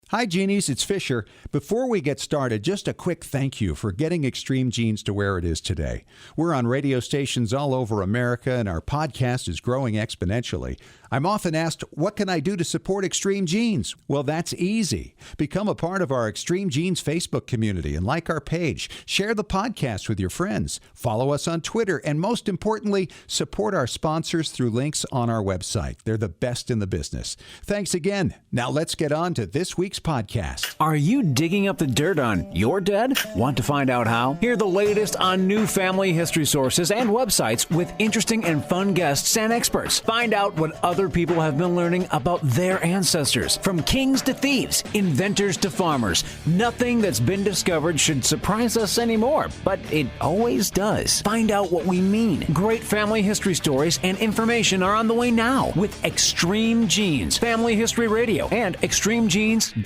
Hi, Genies. It's Fisher. Before we get started, just a quick thank you for getting Extreme Genes to where it is today. We're on radio stations all over America, and our podcast is growing exponentially. I'm often asked, what can I do to support Extreme Genes? Well, that's easy. Become a part of our Extreme Genes Facebook community and like our page. Share the podcast with your friends. Follow us on Twitter. And most importantly, support our sponsors through links on our website. They're the best in the business. Thanks again. Now let's get on to this week's podcast. Are you digging up the dirt on your dad? Want to find out how? Hear the latest on new family history sources and websites with interesting and fun guests and experts. Find out what other people have been learning about their ancestors. From kings to thieves, inventors to farmers. Nothing that's been discovered should surprise us anymore, but it always does. Find out what we mean. Great family history stories and information are on the way now with Extreme Genes, Family History Radio, and extremegenes.com.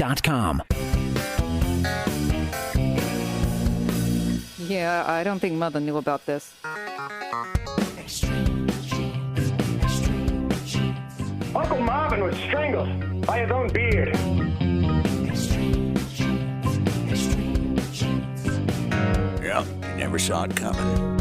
Yeah, I don't think Mother knew about this. Uncle Marvin was strangled by his own beard. Yeah, you never saw it coming.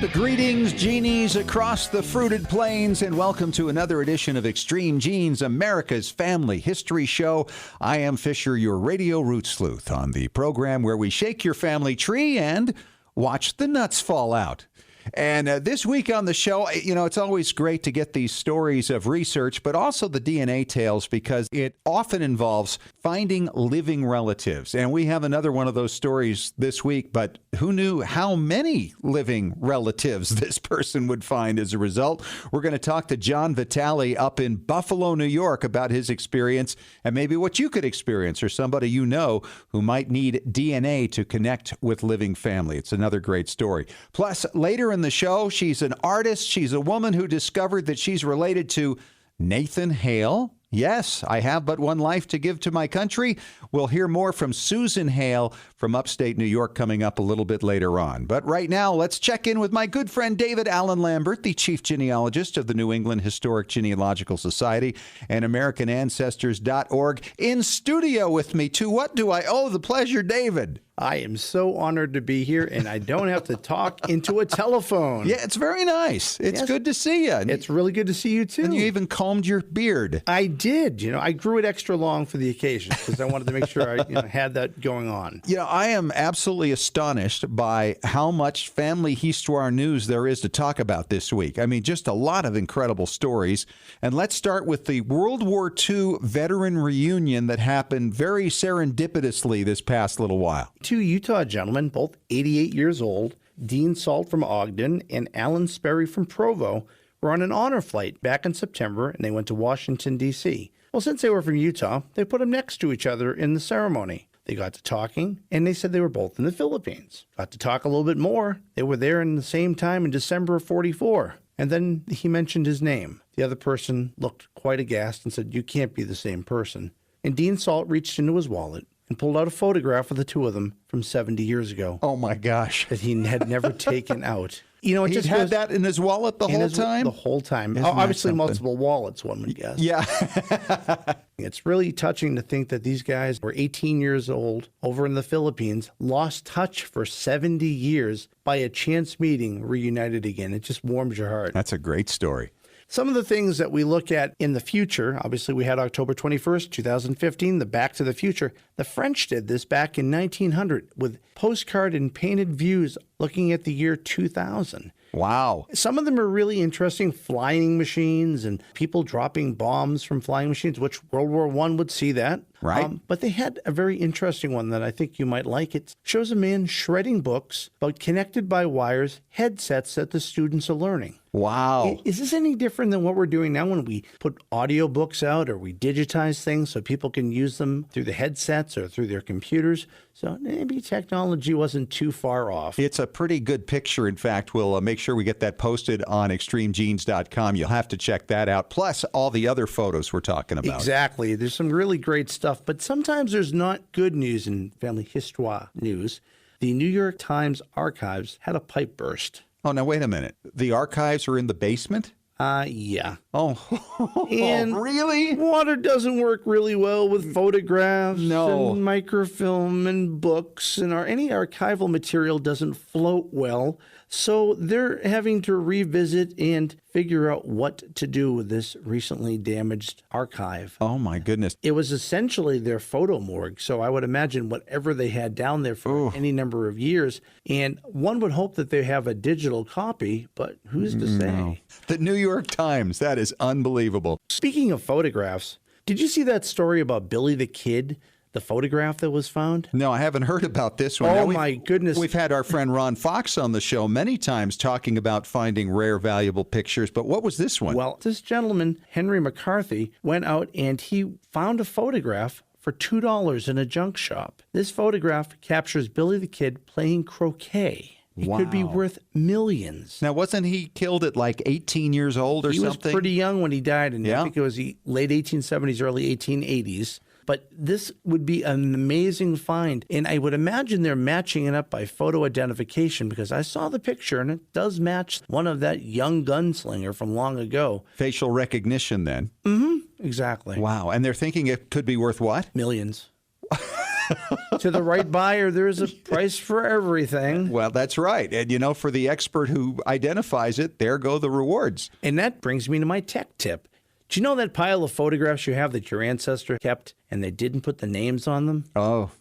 The greetings, Genies, across the fruited plains, and welcome to another edition of Extreme Genes, America's family history show. I am Fisher, your radio root sleuth, on the program where we shake your family tree and watch the nuts fall out. And this week on the show, you know, it's always great to get these stories of research, but also the DNA tales, because it often involves finding living relatives. And we have another one of those stories this week, but who knew how many living relatives this person would find as a result? We're going to talk to John Vitale up in Buffalo, New York, about his experience and maybe what you could experience, or somebody you know who might need DNA to connect with living family. It's another great story. Plus, later in the show, she's an artist. She's a woman who discovered that she's related to Nathan Hale. Yes, I have but one life to give to my country. We'll hear more from Susan Hale from upstate New York coming up a little bit later on. But right now, let's check in with my good friend David Allen Lambert, the chief genealogist of the New England Historic Genealogical Society and AmericanAncestors.org, in studio with me. To what do I owe the pleasure, David? I am so honored to be here, and I don't have to talk into a telephone. Yeah, it's very nice. It's good to see you. It's really good to see you, too. And you even combed your beard. I did. You know, I grew it extra long for the occasion because I wanted to make sure I had that going on. You know, I am absolutely astonished by how much family Histoire news there is to talk about this week. I mean, just a lot of incredible stories. And let's start with the World War II veteran reunion that happened very serendipitously this past little while. Two Utah gentlemen, both 88 years old, Dean Salt from Ogden and Alan Sperry from Provo, were on an honor flight back in September, and they went to Washington, D.C. Well, since they were from Utah, they put them next to each other in the ceremony. They got to talking, and they said they were both in the Philippines. Got to talk a little bit more. They were there in the same time in December of 44. And then he mentioned his name. The other person looked quite aghast and said, "You can't be the same person." And Dean Salt reached into his wallet and pulled out a photograph of the two of them from 70 years ago. Oh, my gosh. That he had never taken out. You know, it He just had that in his wallet the whole time? The whole time. Isn't that Obviously, something? multiple wallets, one would guess. Yeah. It's really touching to think that these guys were 18 years old over in the Philippines, lost touch for 70 years, by a chance meeting, reunited again. It just warms your heart. That's a great story. Some of the things that we look at in the future, obviously we had October 21st, 2015, the Back to the Future. The French did this back in 1900 with postcard and painted views looking at the year 2000. Wow. Some of them are really interesting, flying machines and people dropping bombs from flying machines, which World War I would see that. Right. But they had a very interesting one that I think you might like. It shows a man shredding books, but connected by wires, headsets that the students are learning. Wow. Is this any different than what we're doing now when we put audio books out or we digitize things so people can use them through the headsets or through their computers? So maybe technology wasn't too far off. It's a pretty good picture. In fact, we'll make sure we get that posted on extremegenes.com. You'll have to check that out, plus all the other photos we're talking about. Exactly. There's some really great stuff, but sometimes there's not good news in family histoire news. The New York Times archives had a pipe burst. Oh, now wait a minute. The archives are in the basement? Yeah. Oh, And really? water doesn't work really well with photographs No. and microfilm and books, and any archival material doesn't float well. So they're having to revisit and figure out what to do with this recently damaged archive. Oh, my goodness. It was essentially their photo morgue, so I would imagine whatever they had down there for any number of years, and one would hope that they have a digital copy, but who's to say? No. The New York Times, that is unbelievable. Speaking of photographs, did you see that story about Billy the Kid, the photograph that was found? No, I haven't heard about this one. Oh, Now, my goodness. We've had our friend Ron Fox on the show many times talking about finding rare, valuable pictures, but what was this one? Well, this gentleman, Henry McCarthy, went out and he found a photograph for $2 in a junk shop. This photograph captures Billy the Kid playing croquet. It could be Wow. worth millions. Now, wasn't he killed at like 18 years old or He was something? pretty young when he died, and Yeah. I think it was the late 1870s, early 1880s. But this would be an amazing find. And I would imagine they're matching it up by photo identification, because I saw the picture and it does match one of that young gunslinger from long ago. Facial recognition then. Exactly. Wow. And they're thinking it could be worth what? Millions. To the right buyer, there's a price for everything. Well, that's right. And, for the expert who identifies it, there go the rewards. And that brings me to my tech tip. Do you know that pile of photographs you have that your ancestor kept and they didn't put the names on them? Oh,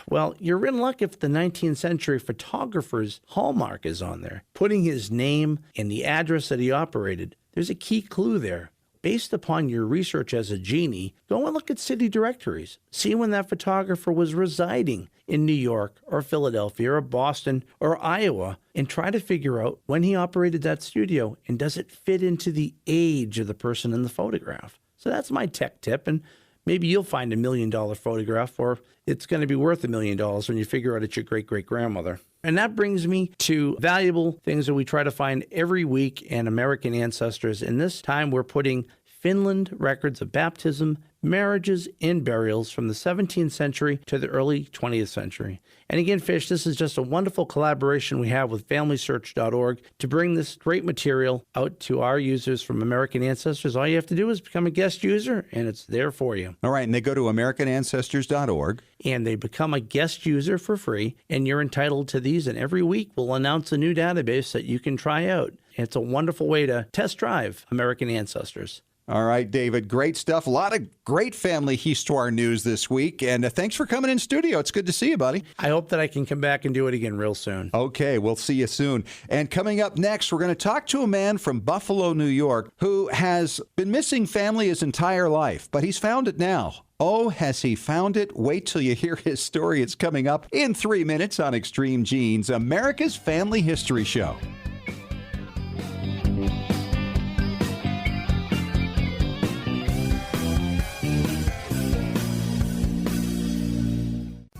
Well, you're in luck if the 19th century photographer's hallmark is on there. Putting his name and the address that he operated, there's a key clue there. Based upon your research as a genie, go and look at city directories. See when that photographer was residing in New York or Philadelphia or Boston or Iowa, and try to figure out when he operated that studio and does it fit into the age of the person in the photograph. So that's my tech tip, and maybe you'll find $1 million photograph, or it's going to be worth $1 million when you figure out it's your great-great-grandmother. And that brings me to valuable things that we try to find every week in American ancestors. And this time we're putting Finland records of baptism, marriages, and burials from the 17th century to the early 20th century. And again, Fish, this is just a wonderful collaboration we have with FamilySearch.org to bring this great material out to our users from American ancestors. All you have to do is become a guest user, and it's there for you. all right. And they go to AmericanAncestors.org. And they become a guest user for free, and you're entitled to these. And every week we'll announce a new database that you can try out. It's a wonderful way to test drive American ancestors. All right, David, great stuff. A lot of great family Histoire news this week. And thanks for coming in studio. It's good to see you, buddy. I hope that I can come back and do it again real soon. Okay, we'll see you soon. And coming up next, we're going to talk to a man from Buffalo, New York, who has been missing family his entire life, but he's found it now. Oh, has he found it? Wait till you hear his story. It's coming up in 3 minutes on Extreme Genes, America's Family History Show.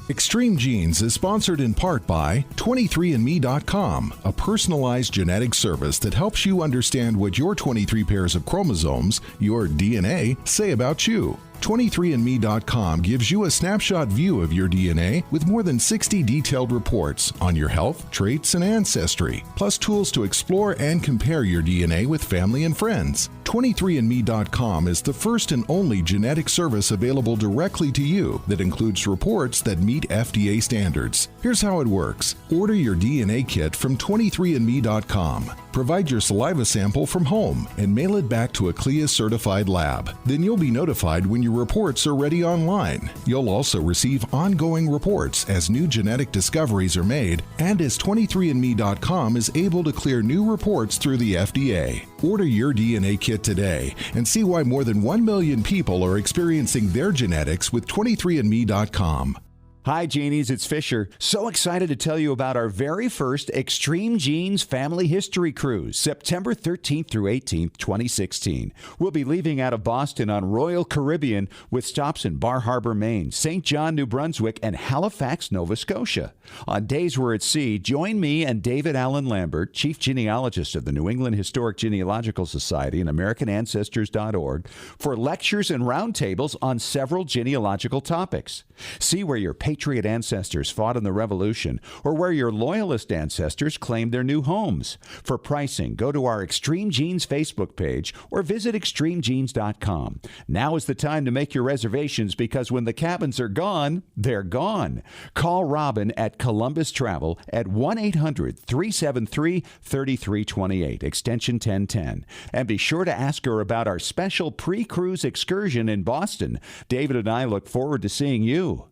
Extreme Genes is sponsored in part by 23andme.com, a personalized genetic service that helps you understand what your 23 pairs of chromosomes, your DNA, say about you. 23andme.com gives you a snapshot view of your DNA with more than 60 detailed reports on your health, traits, and ancestry, plus tools to explore and compare your DNA with family and friends. 23andme.com is the first and only genetic service available directly to you that includes reports that meet FDA standards. Here's how it works. Order your DNA kit from 23andme.com. Provide your saliva sample from home and mail it back to a CLIA-certified lab. Then you'll be notified when your reports are ready online. You'll also receive ongoing reports as new genetic discoveries are made and as 23andme.com is able to clear new reports through the FDA. Order your DNA kit today and see why more than 1 million people are experiencing their genetics with 23andme.com. Hi, Genies. It's Fisher. So excited to tell you about our very first Extreme Genes Family History Cruise, September 13th through 18th, 2016. We'll be leaving out of Boston on Royal Caribbean with stops in Bar Harbor, Maine, St. John, New Brunswick, and Halifax, Nova Scotia. On days we're at sea, join me and David Allen Lambert, Chief Genealogist of the New England Historic Genealogical Society and AmericanAncestors.org, for lectures and roundtables on several genealogical topics. See where your patriot ancestors fought in the Revolution or where your loyalist ancestors claimed their new homes. For pricing, go to our Extreme Genes Facebook page or visit extremegenes.com. Now is the time to make your reservations because when the cabins are gone, they're gone. Call Robin at Columbus Travel at 1-800-373-3328, extension 1010. And be sure to ask her about our special pre-cruise excursion in Boston. David and I look forward to seeing you.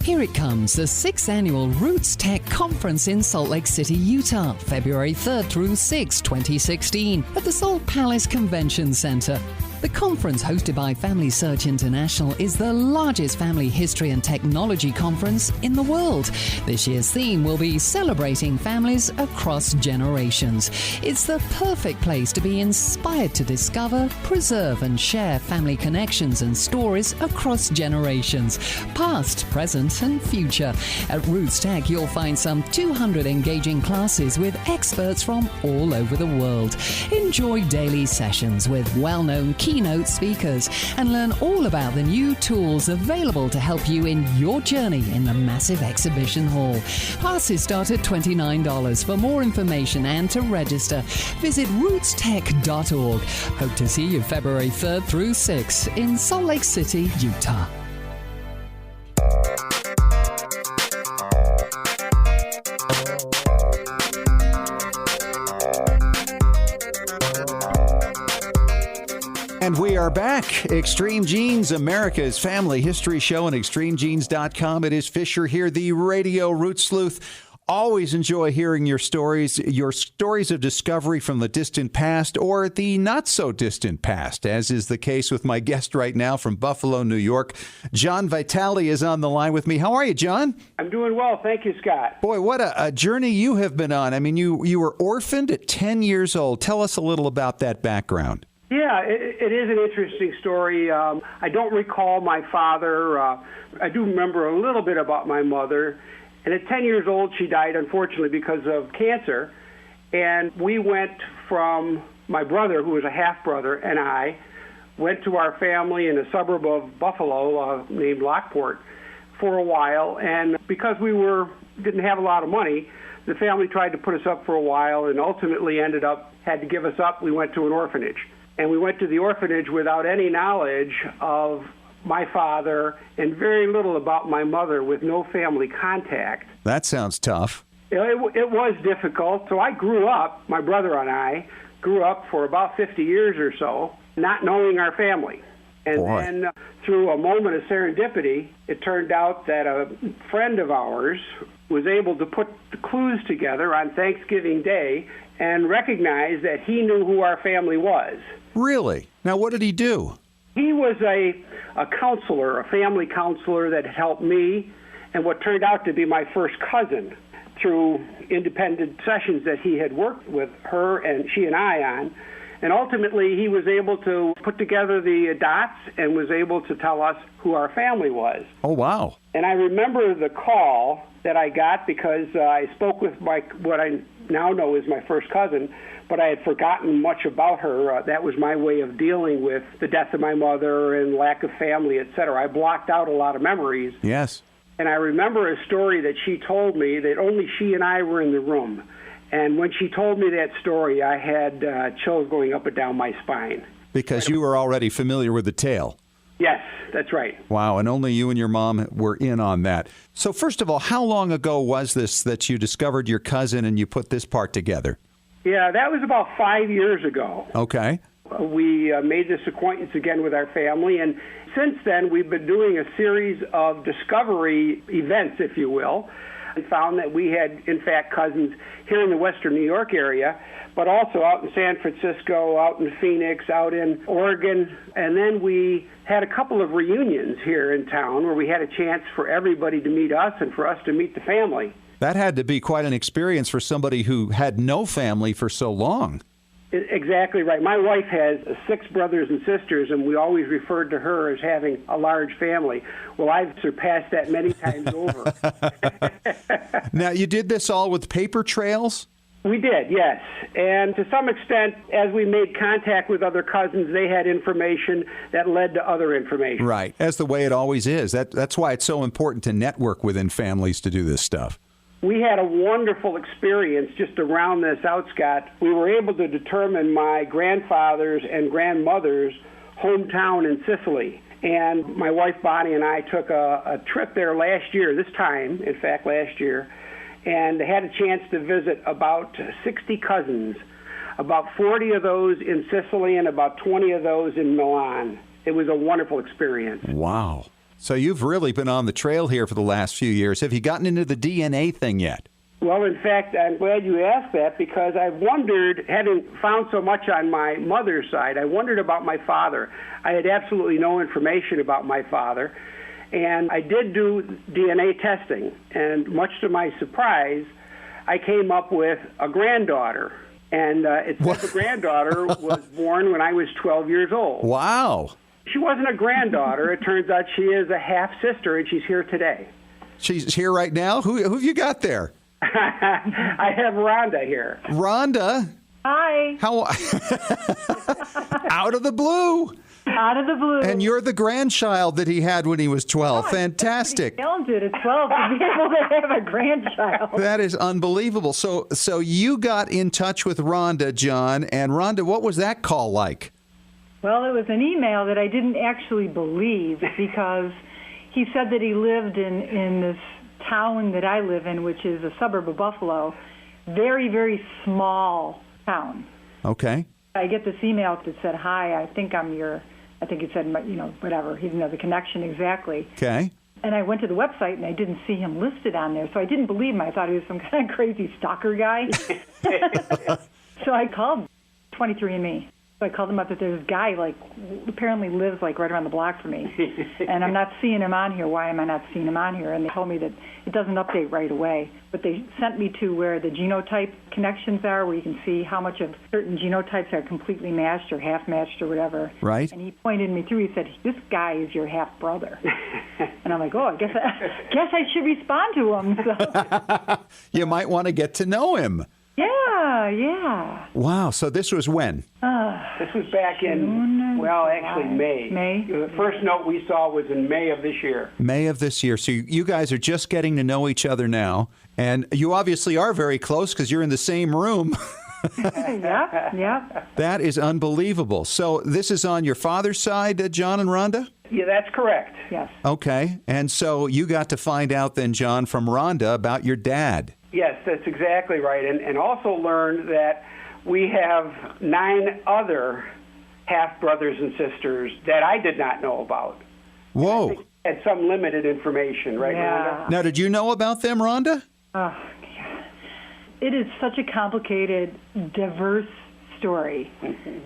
Here it comes, the 6th Annual Roots Tech Conference in Salt Lake City, Utah, February 3rd through 6, 2016, at the Salt Palace Convention Center. The conference, hosted by Family Search International, is the largest family history and technology conference in the world. This year's theme will be celebrating families across generations. It's the perfect place to be inspired to discover, preserve, and share family connections and stories across generations, past, present, and future. At Roots Tech, you'll find some 200 engaging classes with experts from all over the world. Enjoy daily sessions with well-known keynote speakers and learn all about the new tools available to help you in your journey in the massive exhibition hall. Passes start at $29. For more information and to register, visit rootstech.org. Hope to see you February 3rd through 6 in Salt Lake City, Utah. And we are back. Extreme Genes, America's family history show on extremegenes.com. It is Fisher here, the radio root sleuth. Always enjoy hearing your stories of discovery from the distant past or the not so distant past, as is the case with my guest right now from Buffalo, New York. John Vitale is on the line with me. How are you, John? I'm doing well. Thank you, Scott. Boy, what a journey you have been on. I mean, you were orphaned at 10 years old. Tell us a little about that background. Yeah, it is an interesting story. I don't recall my father. I do remember a little bit about my mother. And at 10 years old, she died, unfortunately, because of cancer. And we went from my brother, who was a half-brother, and I went to our family in a suburb of Buffalo named Lockport for a while. And because we didn't have a lot of money, the family tried to put us up for a while and ultimately had to give us up. We went to an orphanage. And we went to the orphanage without any knowledge of my father and very little about my mother, with no family contact. That sounds tough. It was difficult. So I grew up, my brother and I grew up for about 50 years or so, not knowing our family. And then through a moment of serendipity, it turned out that a friend of ours was able to put the clues together on Thanksgiving Day and recognize that he knew who our family was. Really? Now, what did he do? He was a counselor, a family counselor that helped me and what turned out to be my first cousin through independent sessions that he had worked with her and she and I on. And ultimately, he was able to put together the dots and was able to tell us who our family was. Oh, wow. And I remember the call that I got because I spoke with what I now know is my first cousin, but I had forgotten much about her. That was my way of dealing with the death of my mother and lack of family, et cetera. I blocked out a lot of memories. Yes. And I remember a story that she told me that only she and I were in the room. And when she told me that story, I had chills going up and down my spine. Because you were already familiar with the tale. Yes, that's right. Wow, and only you and your mom were in on that. So first of all, how long ago was this that you discovered your cousin and you put this part together? Yeah, that was about 5 years ago. Okay. We made this acquaintance again with our family, and since then we've been doing a series of discovery events, if you will, and found that we had, in fact, cousins here in the western New York area, but also out in San Francisco, out in Phoenix, out in Oregon. And then we had a couple of reunions here in town where we had a chance for everybody to meet us and for us to meet the family. That had to be quite an experience for somebody who had no family for so long. Exactly right. My wife has 6 brothers and sisters, and we always referred to her as having a large family. Well, I've surpassed that many times over. Now, you did this all with paper trails? We did, yes. And to some extent, as we made contact with other cousins, they had information that led to other information. Right. As the way it always is. That's why it's so important to network within families to do this stuff. We had a wonderful experience just to round this out, Scott. We were able to determine my grandfather's and grandmother's hometown in Sicily. And my wife Bonnie and I took a trip there last year, last year, and had a chance to visit about 60 cousins, about 40 of those in Sicily and about 20 of those in Milan. It was a wonderful experience. Wow. So you've really been on the trail here for the last few years. Have you gotten into the DNA thing yet? Well, in fact, I'm glad you asked that because I've wondered, having found so much on my mother's side, I wondered about my father. I had absolutely no information about my father. And I did do DNA testing, and much to my surprise, I came up with a granddaughter. And it said the granddaughter was born when I was 12 years old. Wow. She wasn't a granddaughter. It turns out she is a half-sister, and she's here today. She's here right now? Who have you got there? I have Rhonda here. Rhonda? Hi. How? Out of the blue. Out of the blue. And you're the grandchild that he had when he was 12. Oh, fantastic. Talented at 12 to be able to have a grandchild. That is unbelievable. So you got in touch with Rhonda, John, and Rhonda, what was that call like? Well, it was an email that I didn't actually believe because he said that he lived in this town that I live in, which is a suburb of Buffalo, very, very small town. Okay. I get this email that said, hi, I think it said, whatever. He didn't know the connection exactly. Okay. And I went to the website, and I didn't see him listed on there, so I didn't believe him. I thought he was some kind of crazy stalker guy. So I called 23andMe. So I called him up that there's this guy, apparently lives, right around the block from me. And I'm not seeing him on here. Why am I not seeing him on here? And they told me that it doesn't update right away. But they sent me to where the genotype connections are, where you can see how much of certain genotypes are completely matched or half-matched or whatever. Right. And he pointed me through. He said, this guy is your half-brother. And I'm like, oh, I guess I should respond to him. So. You might want to get to know him. Yeah. Wow. So this was when? This was back in, May. May. The first note we saw was in May of this year. May of this year. So you guys are just getting to know each other now. And you obviously are very close because you're in the same room. Yeah. That is unbelievable. So this is on your father's side, John and Rhonda? Yeah, that's correct. Yes. Okay. And so you got to find out then, John, from Rhonda about your dad. Yes, that's exactly right. And also learned that we have 9 other half-brothers and sisters that I did not know about. Whoa. I think I had some limited information, right, Rhonda? Now, did you know about them, Rhonda? It is such a complicated, diverse story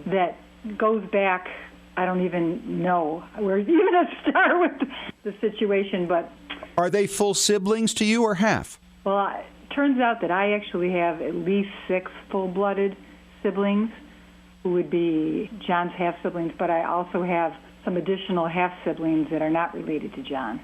that goes back, I don't even know where even to start with the situation. But are they full siblings to you or half? Well, it turns out that I actually have at least 6 full-blooded siblings who would be John's half-siblings, but I also have some additional half-siblings that are not related to John.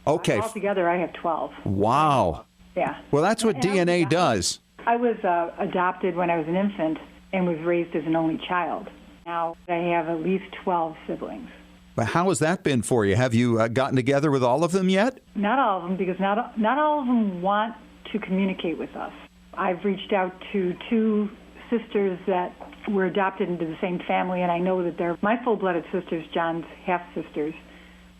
Okay. Altogether, I have 12. Wow. Yeah. Well, that's what DNA does. I was adopted when I was an infant and was raised as an only child. Now I have at least 12 siblings. But how has that been for you? Have you gotten together with all of them yet? Not all of them, because not all of them want to communicate with us. I've reached out to 2 sisters that were adopted into the same family, and I know that they're my full-blooded sisters, John's half-sisters,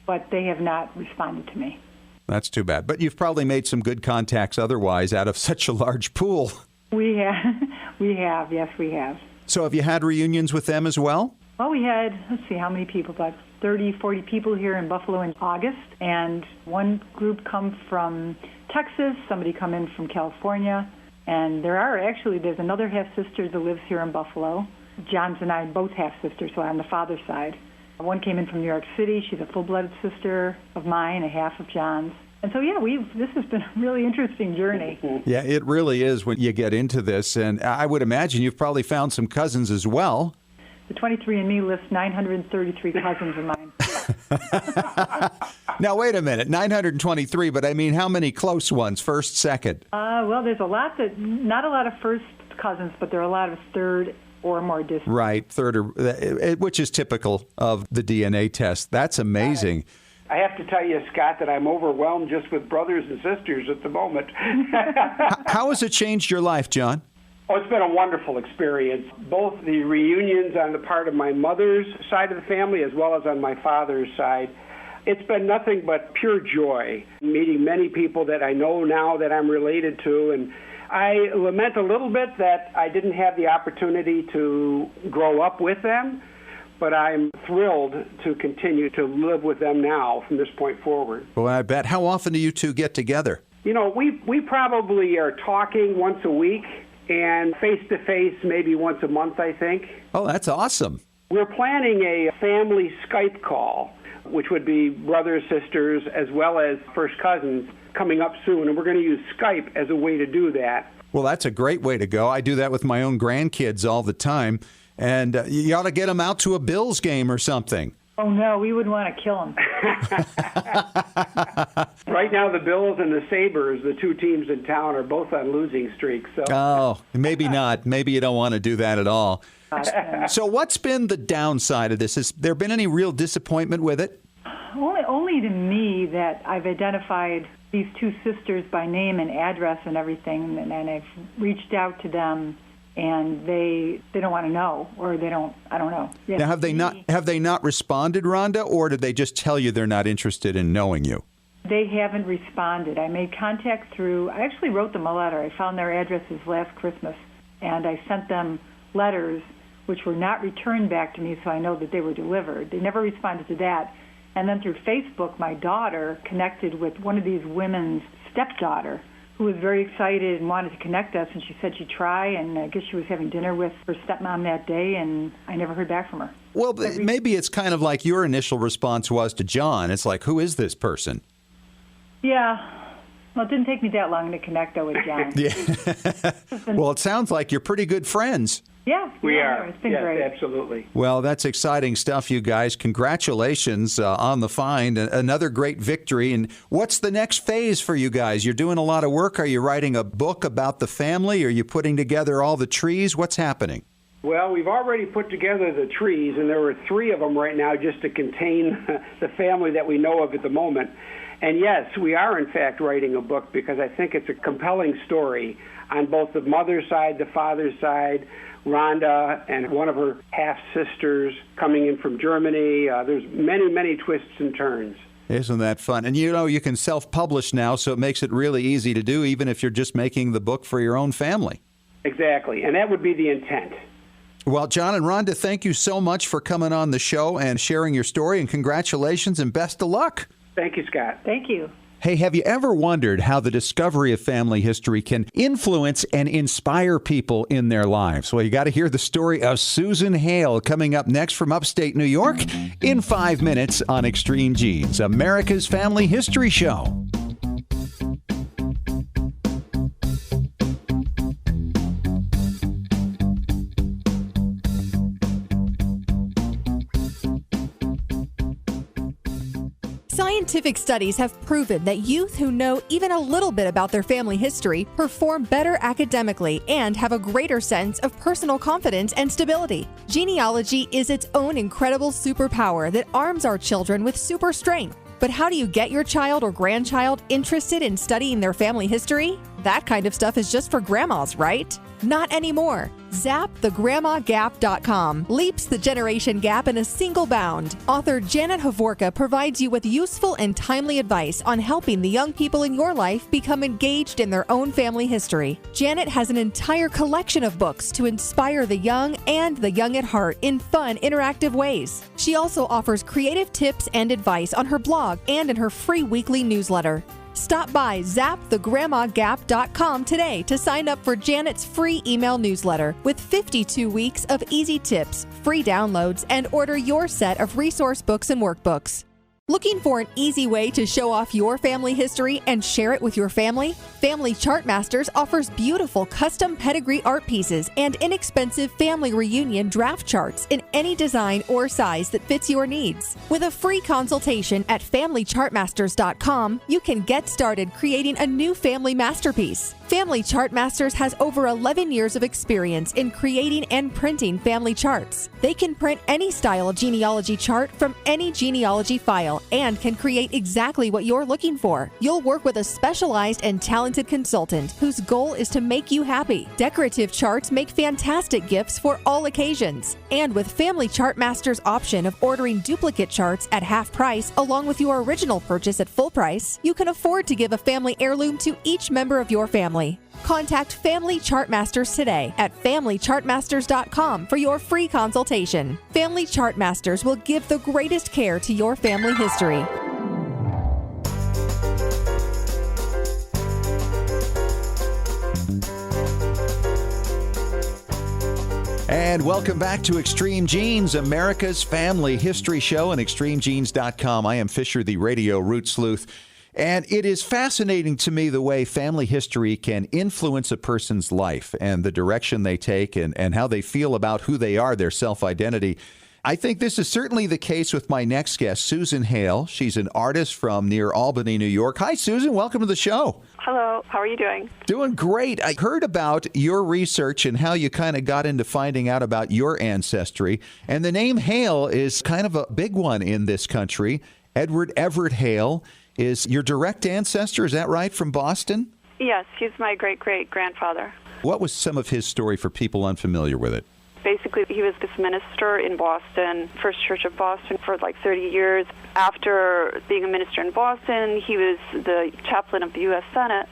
but they have not responded to me. That's too bad. But you've probably made some good contacts otherwise out of such a large pool. We have. Yes, we have. So have you had reunions with them as well? Well, we had, let's see, how many people? About 30, 40 people here in Buffalo in August. And one group come from Texas, somebody come in from California. And there's another half-sister that lives here in Buffalo. John's and I both half-sisters, so on the father's side. One came in from New York City. She's a full-blooded sister of mine, a half of John's. And so, this has been a really interesting journey. Yeah, it really is when you get into this. And I would imagine you've probably found some cousins as well. The 23andMe lists 933 cousins of mine. Now, wait a minute, 923, but I mean, how many close ones, first, second? Well, there's not a lot of first cousins, but there are a lot of third or more distant. Right, third, which is typical of the DNA test. That's amazing. I have to tell you, Scott, that I'm overwhelmed just with brothers and sisters at the moment. How has it changed your life, John? Oh, it's been a wonderful experience. Both the reunions on the part of my mother's side of the family as well as on my father's side. It's been nothing but pure joy, meeting many people that I know now that I'm related to. And I lament a little bit that I didn't have the opportunity to grow up with them, but I'm thrilled to continue to live with them now from this point forward. Well, I bet. How often do you two get together? You know, we probably are talking once a week and face-to-face maybe once a month, I think. Oh, that's awesome. We're planning a family Skype call, which would be brothers, sisters, as well as first cousins coming up soon, and we're going to use Skype as a way to do that. Well, that's a great way to go. I do that with my own grandkids all the time, and you ought to get them out to a Bills game or something. Oh, no, we wouldn't want to kill them. Right now, the Bills and the Sabres, the two teams in town, are both on losing streaks. So. Oh, maybe not. Maybe you don't want to do that at all. So what's been the downside of this? Has there been any real disappointment with it? Only to me that I've identified these two sisters by name and address and everything, and I've reached out to them, and they don't want to know, or they don't. I don't know. Yeah. Now, have they not responded, Rhonda, or did they just tell you they're not interested in knowing you? They haven't responded. I made contact I actually wrote them a letter. I found their addresses last Christmas, and I sent them letters which were not returned back to me, so I know that they were delivered. They never responded to that. And then through Facebook, my daughter connected with one of these women's stepdaughter, who was very excited and wanted to connect us, and she said she'd try, and I guess she was having dinner with her stepmom that day, and I never heard back from her. Well, maybe it's kind of like your initial response was to John. It's like, who is this person? Yeah. Well, it didn't take me that long to connect, though, with John. Yeah. Well, it sounds like you're pretty good friends. Yeah, we are. It's been yes, great. Absolutely. Well, that's exciting stuff, you guys. Congratulations on the find. Another great victory. And what's the next phase for you guys? You're doing a lot of work. Are you writing a book about the family? Are you putting together all the trees? What's happening? Well, we've already put together the trees, and there are 3 of them right now just to contain the family that we know of at the moment. And yes, we are, in fact, writing a book because I think it's a compelling story on both the mother's side, the father's side, Rhonda and one of her half-sisters coming in from Germany. There's many, many twists and turns. Isn't that fun? And you know, you can self-publish now, so it makes it really easy to do, even if you're just making the book for your own family. Exactly, and that would be the intent. Well, John and Rhonda, thank you so much for coming on the show and sharing your story, and congratulations and best of luck. Thank you, Scott. Thank you. Hey, have you ever wondered how the discovery of family history can influence and inspire people in their lives? Well, you got to hear the story of Susan Hale coming up next from upstate New York in 5 minutes on Extreme Genes, America's Family History Show. Scientific studies have proven that youth who know even a little bit about their family history perform better academically and have a greater sense of personal confidence and stability. Genealogy is its own incredible superpower that arms our children with super strength. But how do you get your child or grandchild interested in studying their family history? That kind of stuff is just for grandmas, right? Not anymore. ZapTheGrandmaGap.com leaps the generation gap in a single bound. Author Janet Havorka provides you with useful and timely advice on helping the young people in your life become engaged in their own family history. Janet has an entire collection of books to inspire the young and the young at heart in fun, interactive ways. She also offers creative tips and advice on her blog and in her free weekly newsletter. Stop by ZapTheGrandmaGap.com today to sign up for Janet's free email newsletter with 52 weeks of easy tips, free downloads, and order your set of resource books and workbooks. Looking for an easy way to show off your family history and share it with your family? Family Chartmasters offers beautiful custom pedigree art pieces and inexpensive family reunion draft charts in any design or size that fits your needs. With a free consultation at FamilyChartmasters.com, you can get started creating a new family masterpiece. Family Chartmasters has over 11 years of experience in creating and printing family charts. They can print any style of genealogy chart from any genealogy file and can create exactly what you're looking for. You'll work with a specialized and talented consultant whose goal is to make you happy. Decorative charts make fantastic gifts for all occasions. And with Family Chartmasters' option of ordering duplicate charts at half price along with your original purchase at full price, you can afford to give a family heirloom to each member of your family. Contact Family Chartmasters today at FamilyChartmasters.com for your free consultation. Family Chartmasters will give the greatest care to your family history. And welcome back to Extreme Genes, America's family history show on ExtremeGenes.com. I am Fisher, the radio root sleuth. And it is fascinating to me the way family history can influence a person's life and the direction they take and how they feel about who they are, their self-identity. I think this is certainly the case with my next guest, Susan Hale. She's an artist from near Albany, New York. Hi, Susan. Welcome to the show. Hello. How are you doing? Doing great. I heard about your research and how you kind of got into finding out about your ancestry. And the name Hale is kind of a big one in this country. Edward Everett Hale is your direct ancestor, is that right, from Boston? Yes, he's my great-great-grandfather. What was some of his story for people unfamiliar with it? Basically, he was this minister in Boston, First Church of Boston, for like 30 years. After being a minister in Boston, he was the chaplain of the U.S. Senate.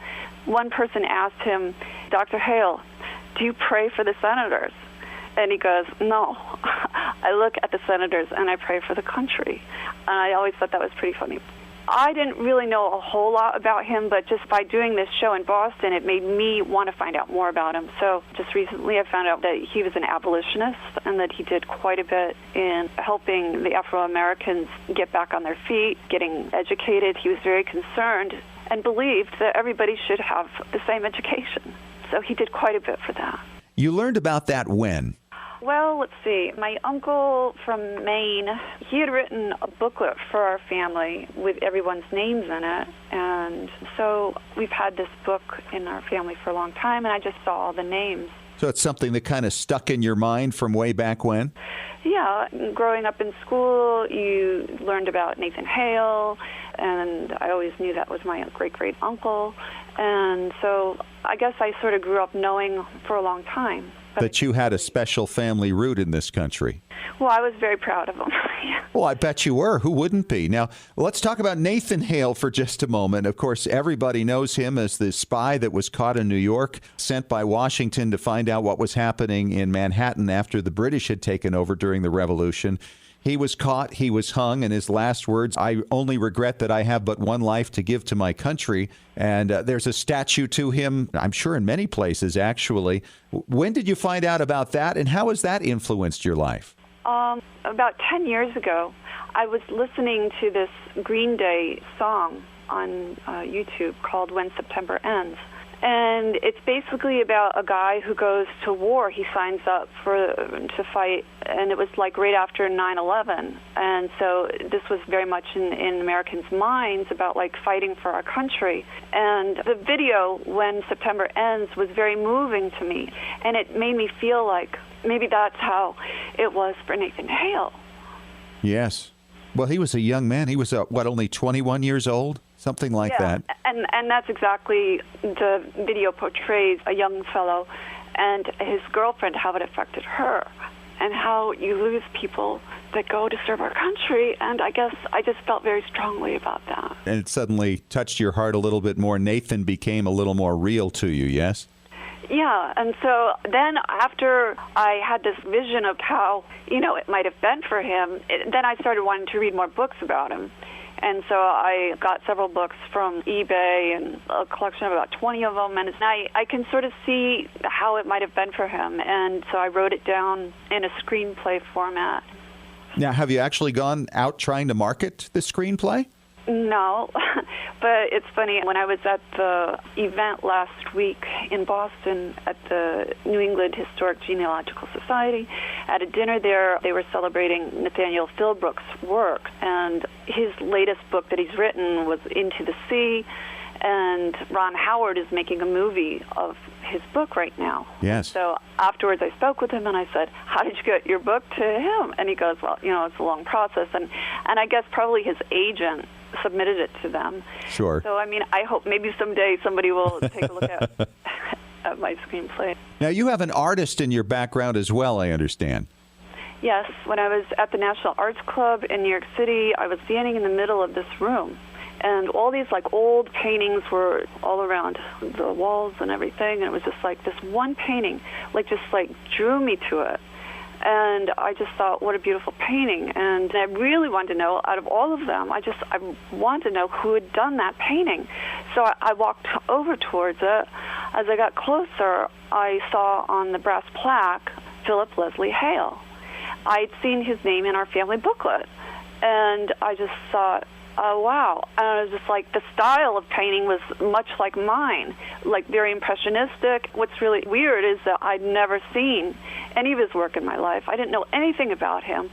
One person asked him, Dr. Hale, do you pray for the senators? And he goes, no, I look at the senators and I pray for the country. And I always thought that was pretty funny. I didn't really know a whole lot about him, but just by doing this show in Boston, it made me want to find out more about him. So just recently I found out that he was an abolitionist and that he did quite a bit in helping the Afro-Americans get back on their feet, getting educated. He was very concerned and believed that everybody should have the same education. So he did quite a bit for that. You learned about that when? Well, let's see. My uncle from Maine, he had written a booklet for our family with everyone's names in it. And so we've had this book in our family for a long time, and I just saw all the names. So it's something that kind of stuck in your mind from way back when? Yeah. Growing up in school, you learned about Nathan Hale, and I always knew that was my great-great-uncle. And so I guess I sort of grew up knowing for a long time. That you had a special family root in this country. Well, I was very proud of him. Yeah. Well, I bet you were. Who wouldn't be? Now, let's talk about Nathan Hale for just a moment. Of course, everybody knows him as the spy that was caught in New York, sent by Washington to find out what was happening in Manhattan after the British had taken over during the Revolution. He was caught, he was hung, and his last words, I only regret that I have but one life to give to my country. And there's a statue to him, I'm sure in many places, actually. When did you find out about that, and how has that influenced your life? About 10 years ago, I was listening to this Green Day song on YouTube called When September Ends. And it's basically about a guy who goes to war. He signs up to fight, and it was like right after 9/11. And so this was very much in Americans' minds about like fighting for our country. And the video, When September Ends, was very moving to me. And it made me feel like maybe that's how it was for Nathan Hale. Yes. Well, he was a young man. He was, only 21 years old? Something like that. And that's exactly the video portrays a young fellow and his girlfriend, how it affected her, and how you lose people that go to serve our country. And I guess I just felt very strongly about that. And it suddenly touched your heart a little bit more. Nathan became a little more real to you, yes? Yeah, and so then after I had this vision of how, it might have been for him, then I started wanting to read more books about him. And so I got several books from eBay and a collection of about 20 of them, and I can sort of see how it might have been for him. And so I wrote it down in a screenplay format. Now, have you actually gone out trying to market the screenplay? No, but it's funny. When I was at the event last week in Boston at the New England Historic Genealogical Society, at a dinner there, they were celebrating Nathaniel Philbrook's work, and his latest book that he's written was Into the Sea, and Ron Howard is making a movie of his book right now. Yes. So afterwards I spoke with him and I said, how did you get your book to him? And he goes, well, it's a long process. And I guess probably his agent submitted it to them. Sure. So, I hope maybe someday somebody will take a look at my screenplay. Now, you have an artist in your background as well, I understand. Yes. When I was at the National Arts Club in New York City, I was standing in the middle of this room. And all these old paintings were all around the walls and everything. And it was just this one painting, drew me to it. And I just thought, what a beautiful painting. And I really wanted to know, out of all of them, I wanted to know who had done that painting. So I walked over towards it. As I got closer, I saw on the brass plaque, Philip Leslie Hale. I'd seen his name in our family booklet. And I just thought, oh, wow. And I was just the style of painting was much like mine, very impressionistic. What's really weird is that I'd never seen any of his work in my life. I didn't know anything about him.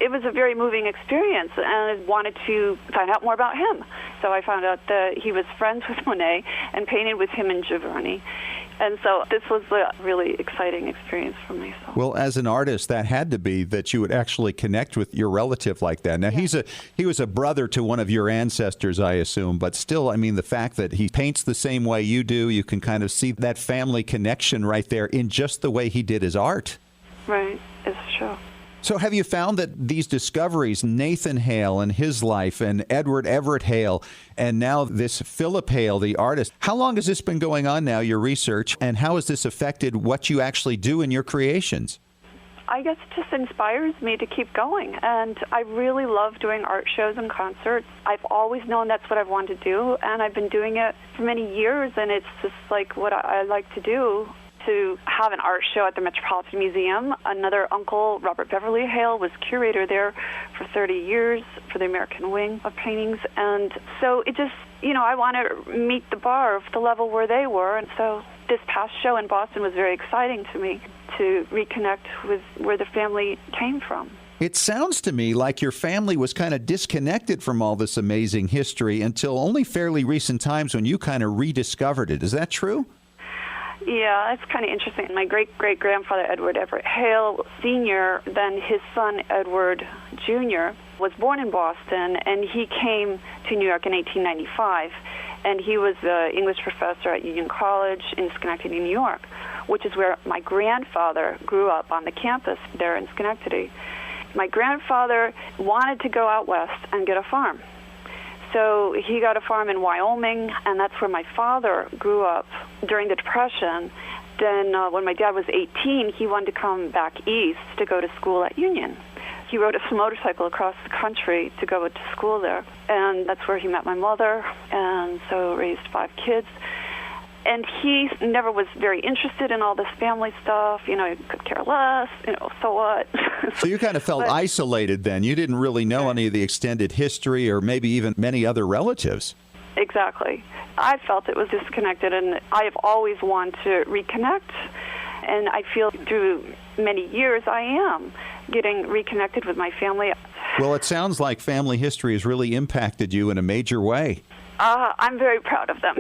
It was a very moving experience, and I wanted to find out more about him. So I found out that he was friends with Monet and painted with him and Giverny. And so this was a really exciting experience for me. So. Well, as an artist, that had to be that you would actually connect with your relative like that. Now, yeah. he was a brother to one of your ancestors, I assume, but still, the fact that he paints the same way you do, you can kind of see that family connection right there in just the way he did his art. Right, it's true. So have you found that these discoveries, Nathan Hale and his life, and Edward Everett Hale, and now this Philip Hale, the artist, how long has this been going on now, your research, and how has this affected what you actually do in your creations? I guess it just inspires me to keep going, and I really love doing art shows and concerts. I've always known that's what I've wanted to do, and I've been doing it for many years, and it's just what I like to do. To have an art show at the Metropolitan Museum. Another uncle, Robert Beverly Hale, was curator there for 30 years for the American wing of paintings. And so it just, I want to meet the bar of the level where they were. And so this past show in Boston was very exciting to me to reconnect with where the family came from. It sounds to me like your family was kind of disconnected from all this amazing history until only fairly recent times when you kind of rediscovered it. Is that true? Yeah, it's kind of interesting. My great-great-grandfather, Edward Everett Hale Sr., then his son, Edward Jr., was born in Boston, and he came to New York in 1895, and he was the English professor at Union College in Schenectady, New York, which is where my grandfather grew up on the campus there in Schenectady. My grandfather wanted to go out west and get a farm. So he got a farm in Wyoming, and that's where my father grew up during the Depression. Then when my dad was 18, he wanted to come back east to go to school at Union. He rode a motorcycle across the country to go to school there, and that's where he met my mother, and so raised 5 kids. And he never was very interested in all this family stuff. He could care less, so what? So you kind of felt isolated then. You didn't really know any of the extended history or maybe even many other relatives. Exactly. I felt it was disconnected, and I have always wanted to reconnect. And I feel through many years I am getting reconnected with my family. Well, it sounds like family history has really impacted you in a major way. I'm very proud of them.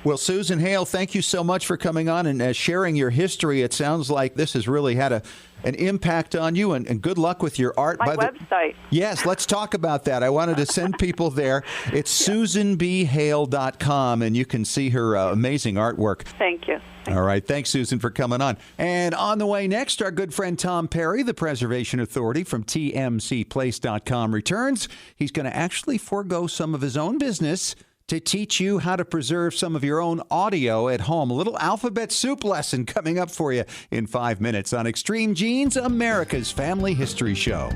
Well, Susan Hale, thank you so much for coming on and sharing your history. It sounds like this has really had an impact on you, and good luck with your art. My website. Yes, let's talk about that. I wanted to send people there. It's SusanBHale.com, and you can see her amazing artwork. Thank you. All right. Thanks, Susan, for coming on. And on the way next, our good friend Tom Perry, the Preservation Authority from TMCplace.com, returns. He's going to actually forego some of his own business to teach you how to preserve some of your own audio at home. A little alphabet soup lesson coming up for you in 5 minutes on Extreme Genes, America's Family History Show.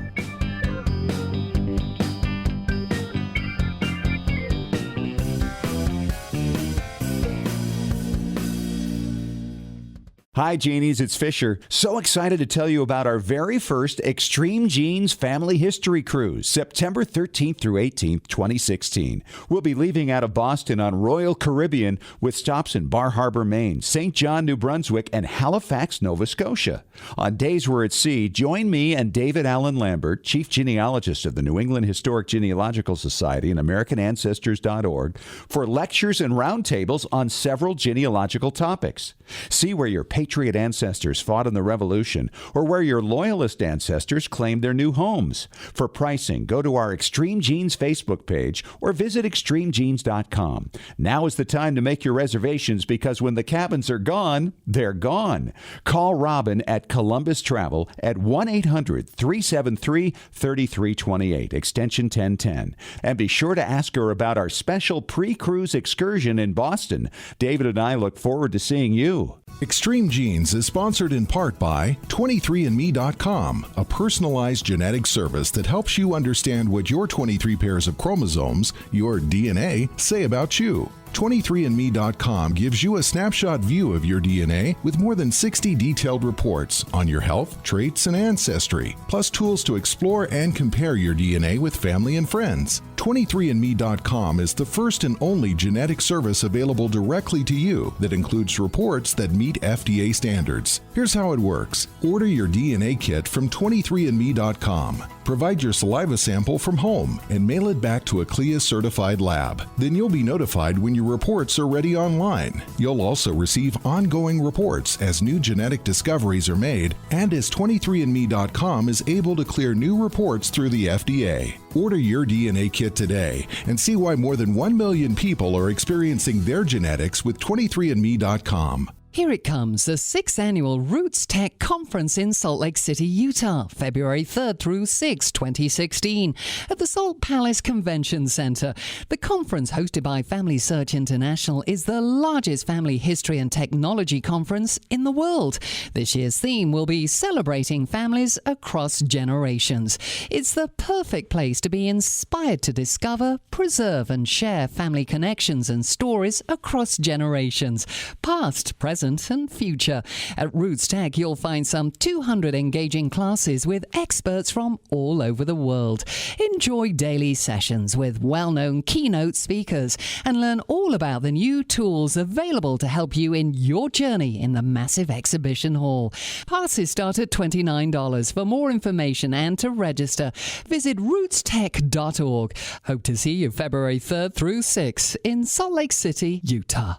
Hi, Genies. It's Fisher. So excited to tell you about our very first Extreme Genes Family History Cruise, September 13th through 18th, 2016. We'll be leaving out of Boston on Royal Caribbean with stops in Bar Harbor, Maine, St. John, New Brunswick, and Halifax, Nova Scotia. On days we're at sea, join me and David Allen Lambert, Chief Genealogist of the New England Historic Genealogical Society and AmericanAncestors.org, for lectures and roundtables on several genealogical topics. See where your patriot ancestors fought in the Revolution, or where your loyalist ancestors claimed their new homes. For pricing, go to our Extreme Genes Facebook page or visit extremegenes.com. Now is the time to make your reservations, because when the cabins are gone, they're gone. Call Robin at Columbus Travel at 1-800-373-3328, extension 1010. And be sure to ask her about our special pre-cruise excursion in Boston. David and I look forward to seeing you. Extreme Genes is sponsored in part by 23andMe.com, a personalized genetic service that helps you understand what your 23 pairs of chromosomes, your DNA, say about you. 23andMe.com gives you a snapshot view of your DNA with more than 60 detailed reports on your health, traits, and ancestry, plus tools to explore and compare your DNA with family and friends. 23andMe.com is the first and only genetic service available directly to you that includes reports that meet FDA standards. Here's how it works. Order your DNA kit from 23andMe.com. Provide your saliva sample from home and mail it back to a CLIA-certified lab. Then you'll be notified when your reports are ready online. You'll also receive ongoing reports as new genetic discoveries are made and as 23andMe.com is able to clear new reports through the FDA. Order your DNA kit today and see why more than 1 million people are experiencing their genetics with 23andMe.com. Here it comes, the 6th Annual Roots Tech Conference in Salt Lake City, Utah, February 3rd through 6, 2016, at the Salt Palace Convention Center. The conference, hosted by Family Search International, is the largest family history and technology conference in the world. This year's theme will be celebrating families across generations. It's the perfect place to be inspired to discover, preserve, and share family connections and stories across generations, past, present, and future. At Roots Tech, you'll find some 200 engaging classes with experts from all over the world. Enjoy daily sessions with well-known keynote speakers and learn all about the new tools available to help you in your journey in the massive exhibition hall. Passes start at $29. For more information and to register, visit rootstech.org. Hope to see you February 3rd through 6 in Salt Lake City, Utah.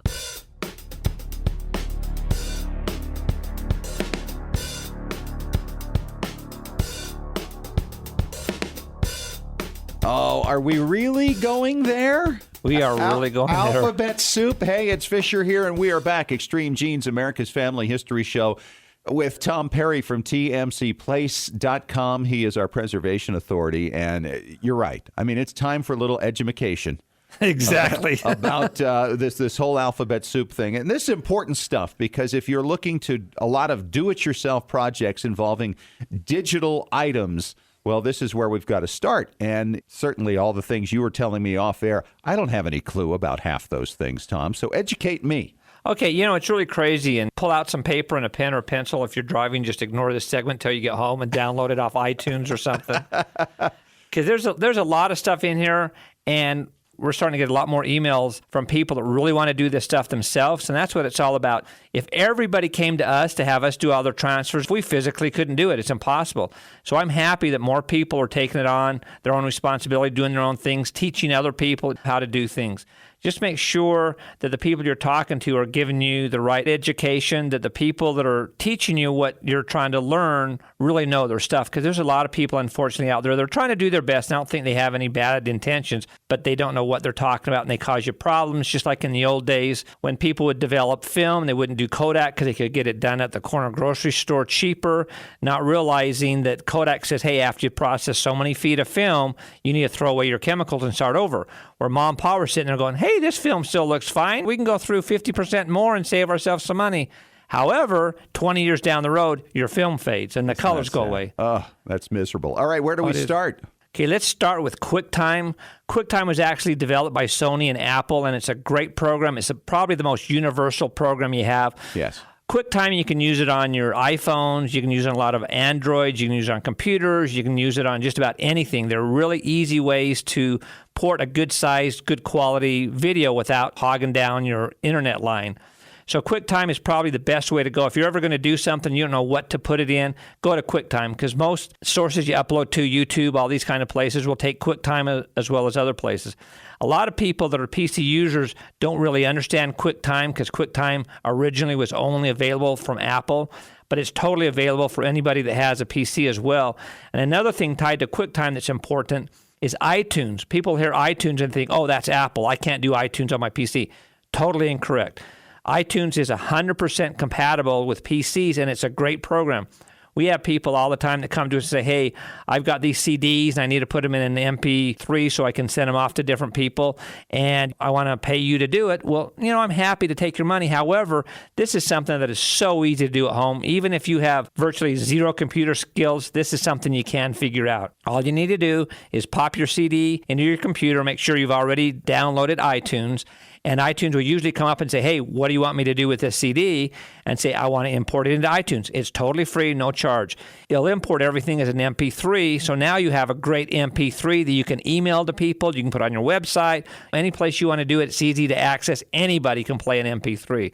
Oh, are we really going there? We are really going there. Alphabet soup. Hey, it's Fisher here, and we are back. Extreme Genes, America's Family History Show, with Tom Perry from tmcplace.com. He is our preservation authority, and you're right. I mean, it's time for a little education. Exactly. About this whole alphabet soup thing. And this is important stuff, because if you're looking to a lot of do-it-yourself projects involving digital items, well, this is where we've got to start. And certainly all the things you were telling me off air, I don't have any clue about half those things, Tom. So educate me. Okay, it's really crazy. And pull out some paper and a pen or pencil. If you're driving, just ignore this segment until you get home and download it off iTunes or something. Because there's a lot of stuff in here, and we're starting to get a lot more emails from people that really want to do this stuff themselves, and that's what it's all about. If everybody came to us to have us do all their transfers, we physically couldn't do it. It's impossible. So I'm happy that more people are taking it on, their own responsibility, doing their own things, teaching other people how to do things. Just make sure that the people you're talking to are giving you the right education, that the people that are teaching you what you're trying to learn really know their stuff. Because there's a lot of people, unfortunately, out there, they're trying to do their best. I don't think they have any bad intentions, but they don't know what they're talking about, and they cause you problems, just like in the old days when people would develop film. They wouldn't do Kodak because they could get it done at the corner grocery store cheaper, not realizing that Kodak says, hey, after you process so many feet of film, you need to throw away your chemicals and start over. Where mom and pa were sitting there going, hey, this film still looks fine. We can go through 50% more and save ourselves some money. However, 20 years down the road, your film fades and the colors go away. Oh, that's miserable. All right, where do we start? Okay, let's start with QuickTime. QuickTime was actually developed by Sony and Apple, and it's a great program. It's probably the most universal program you have. Yes. QuickTime, you can use it on your iPhones. You can use it on a lot of Androids. You can use it on computers. You can use it on just about anything. There are really easy ways to port a good-sized, good quality video without hogging down your internet line. So QuickTime is probably the best way to go. If you're ever going to do something, you don't know what to put it in, go to QuickTime, because most sources you upload to YouTube, all these kind of places, will take QuickTime as well as other places. A lot of people that are PC users don't really understand QuickTime, because QuickTime originally was only available from Apple, but it's totally available for anybody that has a PC as well. And another thing tied to QuickTime that's important is iTunes. People hear iTunes and think, oh, that's Apple. I can't do iTunes on my PC. Totally incorrect. iTunes is 100% compatible with PCs, and it's a great program. We have people all the time that come to us and say, hey, I've got these CDs, and I need to put them in an MP3 so I can send them off to different people, and I want to pay you to do it. Well, I'm happy to take your money. However, this is something that is so easy to do at home. Even if you have virtually zero computer skills, this is something you can figure out. All you need to do is pop your CD into your computer, make sure you've already downloaded iTunes, and iTunes will usually come up and say, hey, what do you want me to do with this CD? And say, I want to import it into iTunes. It's totally free, no charge. It'll import everything as an MP3. So now you have a great MP3 that you can email to people. You can put on your website. Any place you want to do it, it's easy to access. Anybody can play an MP3.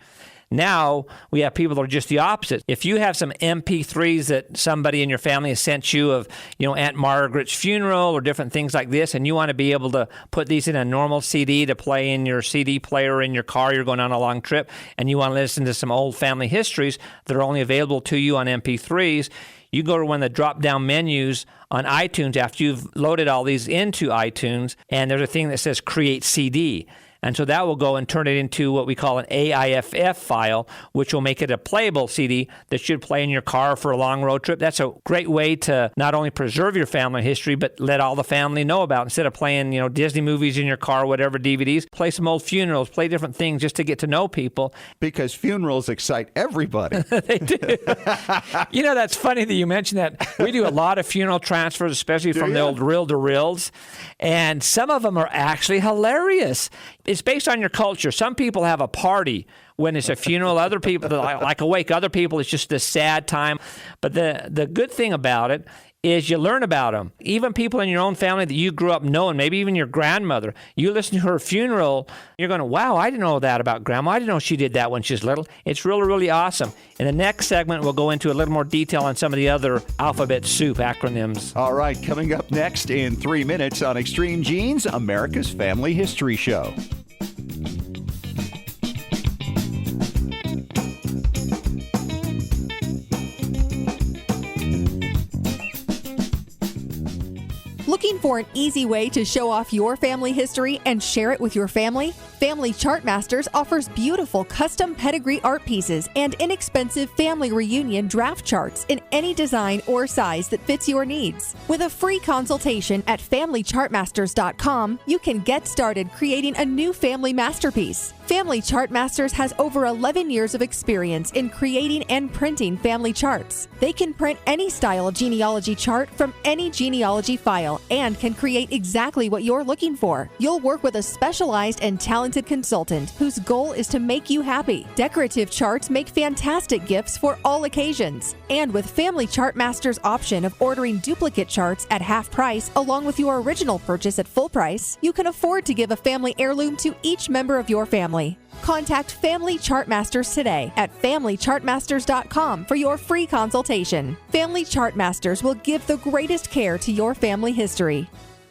Now, we have people that are just the opposite. If you have some MP3s that somebody in your family has sent you of, Aunt Margaret's funeral or different things like this, and you want to be able to put these in a normal CD to play in your CD player in your car, you're going on a long trip, and you want to listen to some old family histories that are only available to you on MP3s, you go to one of the drop-down menus on iTunes after you've loaded all these into iTunes, and there's a thing that says Create CD. And so that will go and turn it into what we call an AIFF file, which will make it a playable CD that should play in your car for a long road trip. That's a great way to not only preserve your family history, but let all the family know about it. Instead of playing, Disney movies in your car, whatever, DVDs, play some old funerals, play different things just to get to know people. Because funerals excite everybody. They do. That's funny that you mentioned that. We do a lot of funeral transfers, especially from the old reel-to-reels, and some of them are actually hilarious. It's based on your culture. Some people have a party when it's a funeral. Other people, like a wake. Other people, it's just a sad time. But the good thing about it is you learn about them. Even people in your own family that you grew up knowing, maybe even your grandmother, you listen to her funeral, you're going, wow, I didn't know that about Grandma. I didn't know she did that when she was little. It's really, really awesome. In the next segment, we'll go into a little more detail on some of the other alphabet soup acronyms. All right, coming up next in 3 minutes on Extreme Genes, America's Family History Show. Looking for an easy way to show off your family history and share it with your family? Family Chartmasters offers beautiful custom pedigree art pieces and inexpensive family reunion draft charts in any design or size that fits your needs. With a free consultation at FamilyChartmasters.com, you can get started creating a new family masterpiece. Family Chartmasters has over 11 years of experience in creating and printing family charts. They can print any style genealogy chart from any genealogy file and can create exactly what you're looking for. You'll work with a specialized and talented consultant whose goal is to make you happy. Decorative charts make fantastic gifts for all occasions. And with Family Chartmasters' option of ordering duplicate charts at half price along with your original purchase at full price, you can afford to give a family heirloom to each member of your family. Contact Family Chartmasters today at FamilyChartmasters.com for your free consultation. Family Chartmasters will give the greatest care to your family history.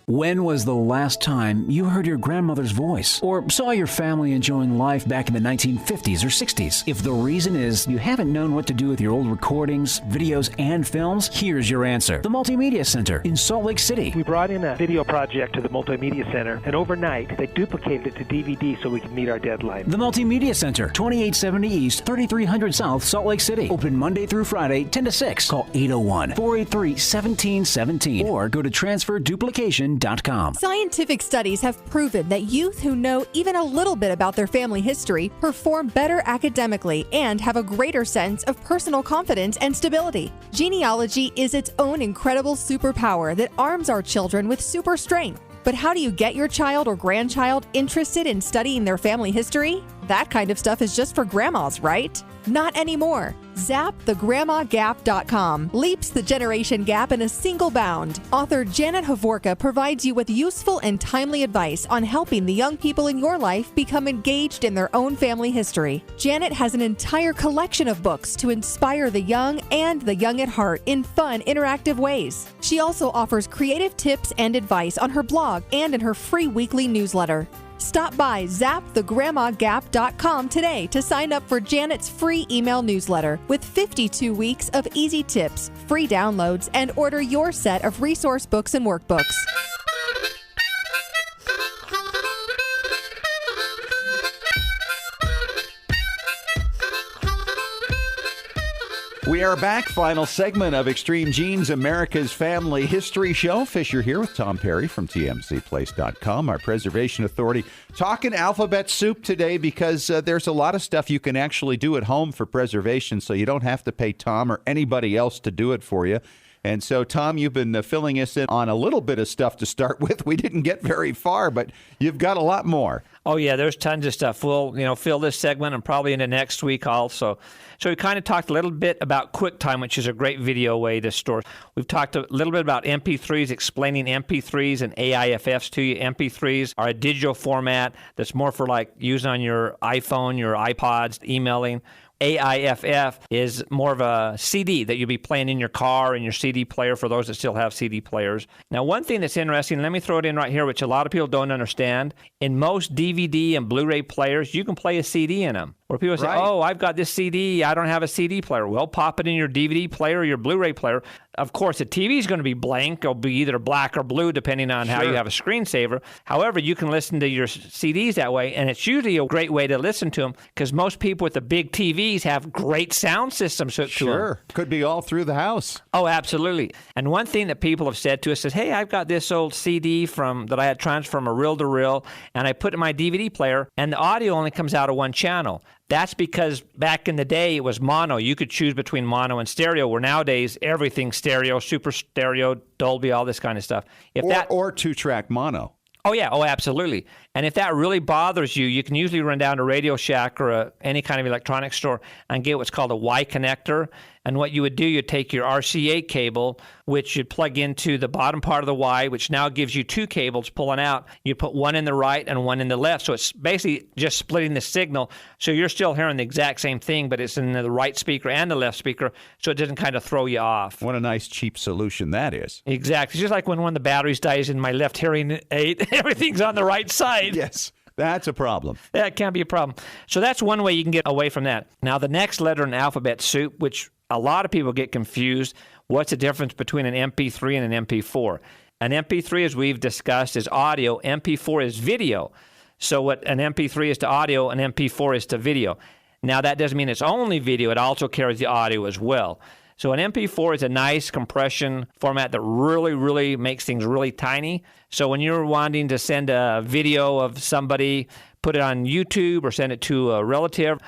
When was the last time you heard your grandmother's voice or saw your family enjoying life back in the 1950s or 60s? If the reason is you haven't known what to do with your old recordings, videos, and films, here's your answer. The Multimedia Center in Salt Lake City. We brought in a video project to the Multimedia Center, and overnight they duplicated it to DVD so we could meet our deadline. The Multimedia Center, 2870 East, 3300 South, Salt Lake City. Open Monday through Friday, 10 to 6. Call 801-483-1717 or go to transferduplication.com. Scientific studies have proven that youth who know even a little bit about their family history perform better academically and have a greater sense of personal confidence and stability. Genealogy is its own incredible superpower that arms our children with super strength. But how do you get your child or grandchild interested in studying their family history? That kind of stuff is just for grandmas, right? Not anymore. ZapTheGrandmaGap.com leaps the generation gap in a single bound. Author Janet Havorka provides you with useful and timely advice on helping the young people in your life become engaged in their own family history. Janet has an entire collection of books to inspire the young and the young at heart in fun, interactive ways. She also offers creative tips and advice on her blog and in her free weekly newsletter. Stop by ZapTheGrandmaGap.com today to sign up for Janet's free email newsletter with 52 weeks of easy tips, free downloads, and order your set of resource books and workbooks. We are back. Final segment of Extreme Genes, America's Family History Show. Fisher here with Tom Perry from TMCplace.com, our preservation authority. Talking alphabet soup today because there's a lot of stuff you can actually do at home for preservation, so you don't have to pay Tom or anybody else to do it for you. And so, Tom, you've been filling us in on a little bit of stuff to start with. We didn't get very far, but you've got a lot more. Oh, yeah, there's tons of stuff. We'll, fill this segment and probably into next week also. So we kind of talked a little bit about QuickTime, which is a great video way to store. We've talked a little bit about MP3s, explaining MP3s and AIFFs to you. MP3s are a digital format that's more for like using on your iPhone, your iPods, emailing. AIFF is more of a CD that you'll be playing in your car and your CD player for those that still have CD players. Now, one thing that's interesting, let me throw it in right here, which a lot of people don't understand. In most DVD and Blu-ray players, you can play a CD in them. Where people say, oh, I've got this CD, I don't have a CD player. Well, pop it in your DVD player or your Blu-ray player. Of course, the TV is going to be blank. It'll be either black or blue, depending on how you have a screensaver. However, you can listen to your CDs that way, and it's usually a great way to listen to them because most people with the big TVs have great sound systems hooked to them. Sure. Could be all through the house. Oh, absolutely. And one thing that people have said to us is, hey, I've got this old CD that I had transferred from a reel-to-reel, and I put it in my DVD player, and the audio only comes out of one channel. That's because back in the day, it was mono. You could choose between mono and stereo, where nowadays everything's stereo, super stereo, Dolby, all this kind of stuff. Or two-track mono. Oh, yeah. Oh, absolutely. And if that really bothers you, you can usually run down to Radio Shack or any kind of electronics store and get what's called a Y connector. And what you would do, you'd take your RCA cable, which you'd plug into the bottom part of the Y, which now gives you two cables pulling out. You put one in the right and one in the left. So it's basically just splitting the signal. So you're still hearing the exact same thing, but it's in the right speaker and the left speaker, so it doesn't kind of throw you off. What a nice, cheap solution that is. Exactly. It's just like when one of the batteries dies in my left hearing aid, everything's on the right side. Yes. That's a problem. That can be a problem. So that's one way you can get away from that. Now, the next letter in alphabet soup, which a lot of people get confused, what's the difference between an MP3 and an MP4? An MP3, as we've discussed, is audio. MP4 is video. So what an MP3 is to audio, an MP4 is to video. Now, that doesn't mean it's only video. It also carries the audio as well. So an MP4 is a nice compression format that really, really makes things really tiny. So when you're wanting to send a video of somebody, put it on YouTube or send it to a relative,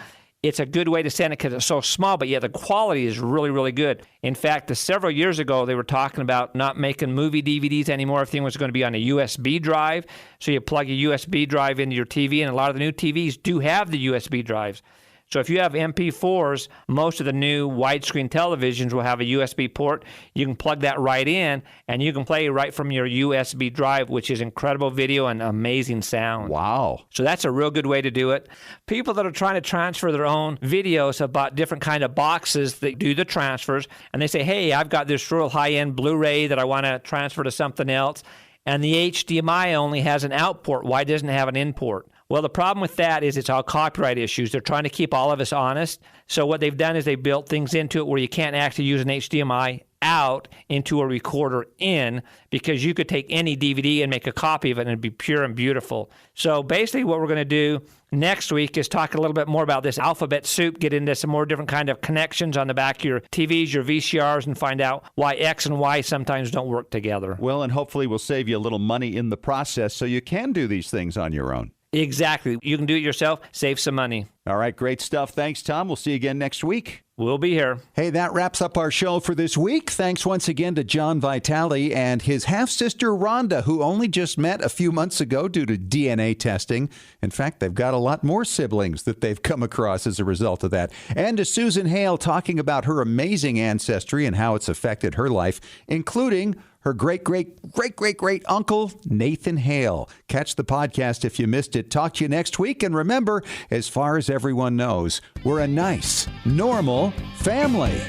it's a good way to send it because it's so small, but yet the quality is really, really good. In fact, several years ago, they were talking about not making movie DVDs anymore. Everything was going to be on a USB drive. So you plug a USB drive into your TV, and a lot of the new TVs do have the USB drives. So if you have MP4s, most of the new widescreen televisions will have a USB port. You can plug that right in, and you can play right from your USB drive, which is incredible video and amazing sound. Wow. So that's a real good way to do it. People that are trying to transfer their own videos have bought different kind of boxes that do the transfers, and they say, hey, I've got this real high-end Blu-ray that I want to transfer to something else, and the HDMI only has an out port. Why doesn't it have an in port? Well, the problem with that is it's all copyright issues. They're trying to keep all of us honest. So what they've done is they built things into it where you can't actually use an HDMI out into a recorder in, because you could take any DVD and make a copy of it and it'd be pure and beautiful. So basically what we're going to do next week is talk a little bit more about this alphabet soup, get into some more different kind of connections on the back of your TVs, your VCRs, and find out why X and Y sometimes don't work together. Well, and hopefully we'll save you a little money in the process so you can do these things on your own. Exactly. You can do it yourself, save some money. All right, great stuff. Thanks, Tom. We'll see you again next week. We'll be here. Hey, that wraps up our show for this week. Thanks once again to John Vitale and his half-sister Rhonda, who only just met a few months ago due to DNA testing. In fact, they've got a lot more siblings that they've come across as a result of that. And to Susan Hale talking about her amazing ancestry and how it's affected her life, including her great-great-great-great-great-uncle, Nathan Hale. Catch the podcast if you missed it. Talk to you next week. And remember, as far as everyone knows, we're a nice, normal family.